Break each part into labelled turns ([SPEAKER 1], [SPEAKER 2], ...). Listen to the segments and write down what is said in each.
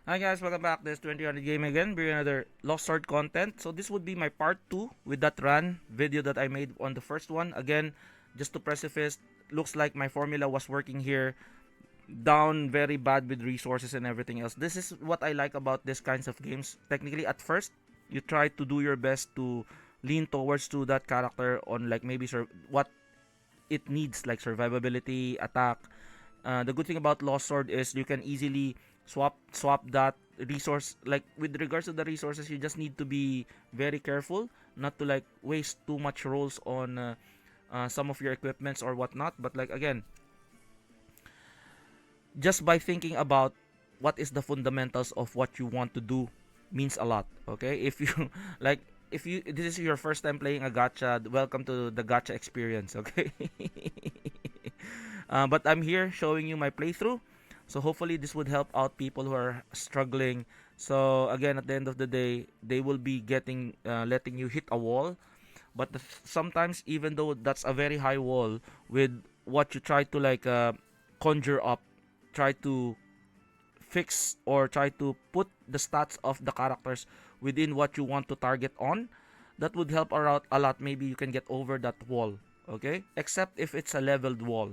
[SPEAKER 1] Hi guys, welcome back. This is 2000 Game again, bringing another Lost Sword content. So this would be my part 2 with that run video that I made on the first one. Again, just to preface, looks like my formula was working here. Down very bad with resources and everything else. This is what I like about these kinds of games. Technically, at first, you try to do your best to lean towards to that character on like maybe what it needs, like survivability, attack. The good thing about Lost Sword is you can easily swap that resource. Like with regards to the resources, you just need to be very careful not to like waste too much rolls on some of your equipments or whatnot. But like again, just by thinking about what is the fundamentals of what you want to do means a lot. Okay, if you like, if you this is your first time playing a gacha, welcome to the gacha experience. Okay. But I'm here showing you my playthrough, so hopefully this would help out people who are struggling. So again, at the end of the day, they will be getting letting you hit a wall, but sometimes even though that's a very high wall, with what you try to like conjure up, try to fix or try to put the stats of the characters within what you want to target on, that would help out a lot. Maybe you can get over that wall. Okay, except if it's a leveled wall.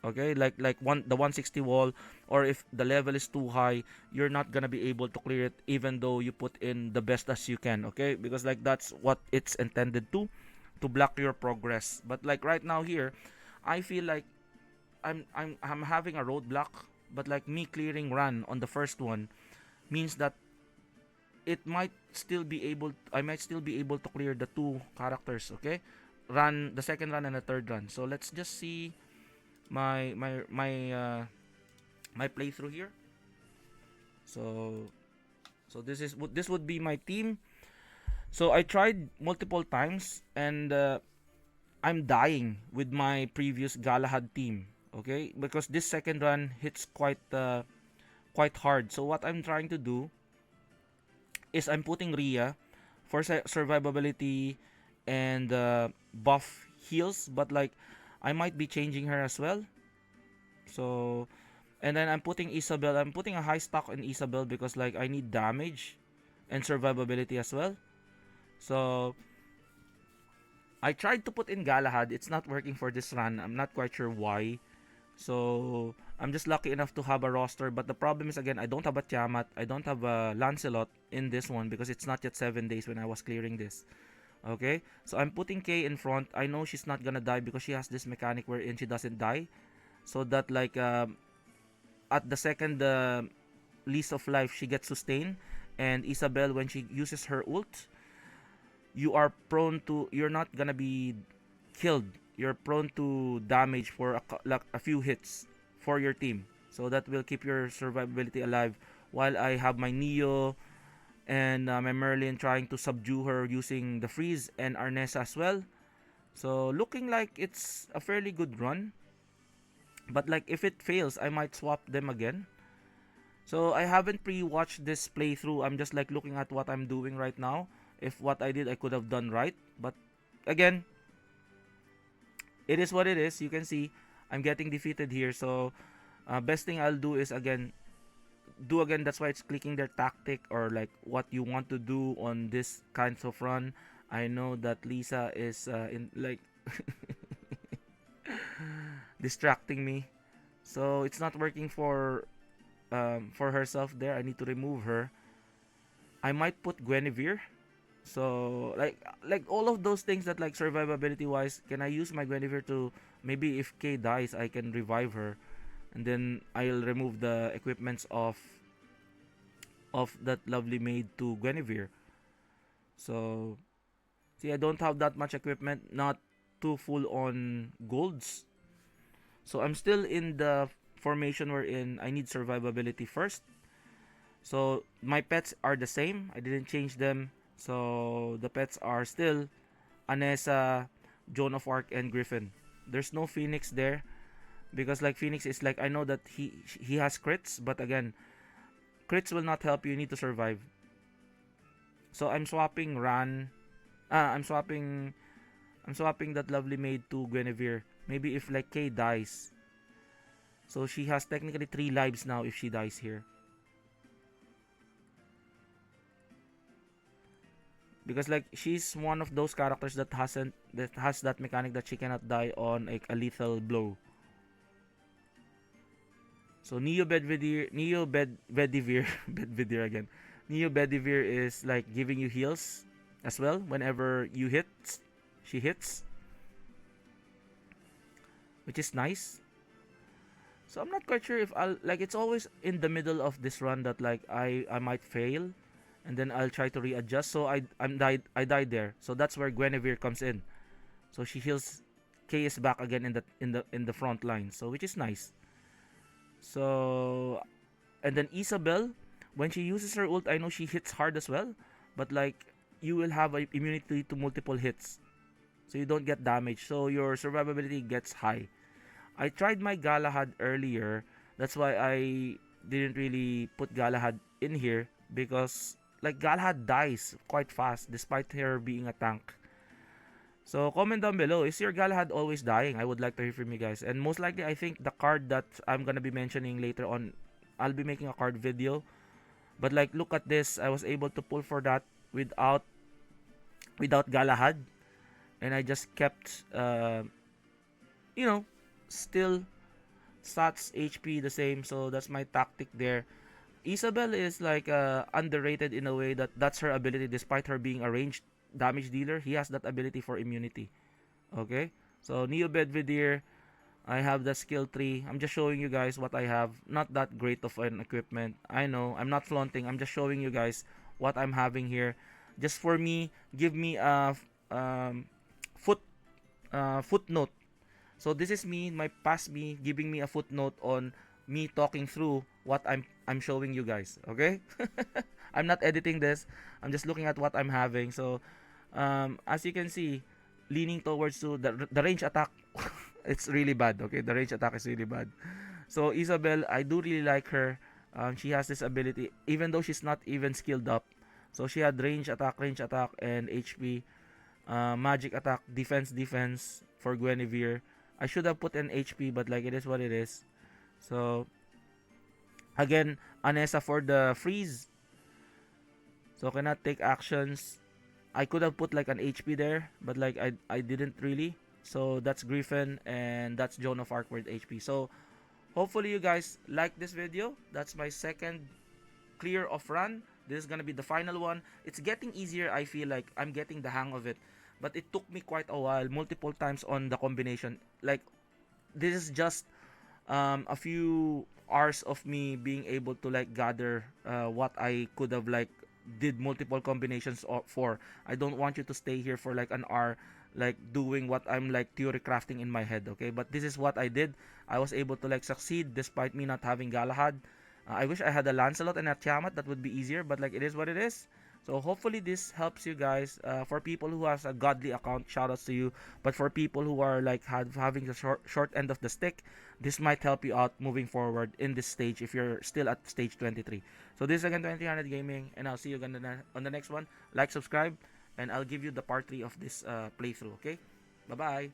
[SPEAKER 1] Okay, like the 160 wall, or if the level is too high, you're not gonna be able to clear it even though you put in the best as you can. Okay, because like that's what it's intended to block your progress. But like right now here, I feel like I'm having a roadblock, but like me clearing run on the first one means that it might still be able I might still be able to clear the two characters. Okay, run the second run and the third run. So let's just see my playthrough here. So this would be my team. So I tried multiple times, and I'm dying with my previous Galahad team. Okay, because this second run hits quite hard. So what I'm trying to do is I'm putting Rhea for survivability and buff heals, but like I might be changing her as well. So, and then I'm putting Isabel. I'm putting a high stock on Isabel because like I need damage and survivability as well. So I tried to put in Galahad. It's not working for this run. I'm not quite sure why. So I'm just lucky enough to have a roster. But the problem is again, I don't have a Tiamat. I don't have a Lancelot in this one because it's not yet 7 days when I was clearing this. Okay, so I'm putting Kay in front. I know she's not gonna die because she has this mechanic wherein she doesn't die. So that like at the second least of life, she gets sustained. And Isabel, when she uses her ult, you're not gonna be killed. You're prone to damage for like a few hits for your team. So that will keep your survivability alive. While I have my Neo and my Merlin trying to subdue her using the freeze and Arnesa as well. So looking like it's a fairly good run. But like if it fails, I might swap them again. So I haven't pre-watched this playthrough. I'm just like looking at what I'm doing right now. If what I did I could have done right. But again, it is what it is. You can see I'm getting defeated here. So best thing I'll do is again. That's why it's clicking their tactic or like what you want to do on this kinds of run. I know that Lisa is in like distracting me, so it's not working for herself there. I need to remove her. I might put Guinevere. So like all of those things that like survivability wise, can I use my Guinevere to maybe if Kay dies I can revive her, and then I'll remove the equipments of that lovely maid to Guinevere. So see, I don't have that much equipment, not too full on golds. So I'm still in the formation wherein I need survivability first. So my pets are the same. I didn't change them. So the pets are still Anessa, Joan of Arc, and Griffin. There's no Phoenix there because like Phoenix is like I know that he has crits, but again, crits will not help you. You need to survive. So I'm swapping Ran. I'm swapping that lovely maid to Guinevere. Maybe if like Kay dies. So she has technically 3 lives now if she dies here. because like she's one of those characters that has that mechanic that she cannot die on like a lethal blow. So Neo Bedivere Bedivere again. Neo Bedivere is like giving you heals as well whenever you hit. She hits, which is nice. So I'm not quite sure if I'll like. It's always in the middle of this run that like I might fail, and then I'll try to readjust. So I died there. So that's where Guinevere comes in. So she heals K is back again in the front line. So which is nice. So and then Isabel, when she uses her ult, I know she hits hard as well, but like you will have a immunity to multiple hits, so you don't get damage. So your survivability gets high. I tried my Galahad earlier. That's why I didn't really put Galahad in here because like Galahad dies quite fast despite her being a tank. So comment down below, is your Galahad always dying? I would like to hear from you guys. And most likely I think the card that I'm gonna be mentioning later on, I'll be making a card video. But like look at this, I was able to pull for that without Galahad. And I just kept you know, still stats HP the same, so that's my tactic there. Isabel is like underrated in a way that that's her ability despite her being a ranged damage dealer. He has that ability for immunity. Okay, so Neo Bedvedere, I have the skill tree. I'm just showing you guys what I have. Not that great of an equipment. I know, I'm not flaunting. I'm just showing you guys what I'm having here. Just for me, give me a foot footnote. So this is me, my past me, giving me a footnote on me talking through what I'm showing you guys. Okay, I'm not editing this. I'm just looking at what I'm having. So as you can see, leaning towards to the range attack. It's really bad. Okay, the range attack is really bad. So Isabel, I do really like her. She has this ability, even though she's not even skilled up. So she had range attack, and HP, magic attack, defense for Guinevere. I should have put an HP, but like it is what it is. So again, Anessa for the freeze. So cannot take actions. I could have put like an HP there, but like I didn't really. So that's Griffin and that's Joan of Arc with HP. So hopefully you guys like this video. That's my second clear of run. This is gonna be the final one. It's getting easier. I feel like I'm getting the hang of it, but it took me quite a while, multiple times on the combination. Like this is just a few hours of me being able to like gather what I could have like did multiple combinations for. I don't want you to stay here for like an hour like doing what I'm like theory crafting in my head, okay? But this is what I did. I was able to like succeed despite me not having Galahad. I wish I had a Lancelot and a Tiamat. That would be easier, but like it is what it is. So hopefully this helps you guys. For people who has a godly account, shoutouts to you. But for people who are like having the short end of the stick, this might help you out moving forward in this stage if you're still at stage 23. So this is again 2300 Gaming, and I'll see you again on the next one. Like, subscribe, and I'll give you the part 3 of this playthrough. Okay, bye bye.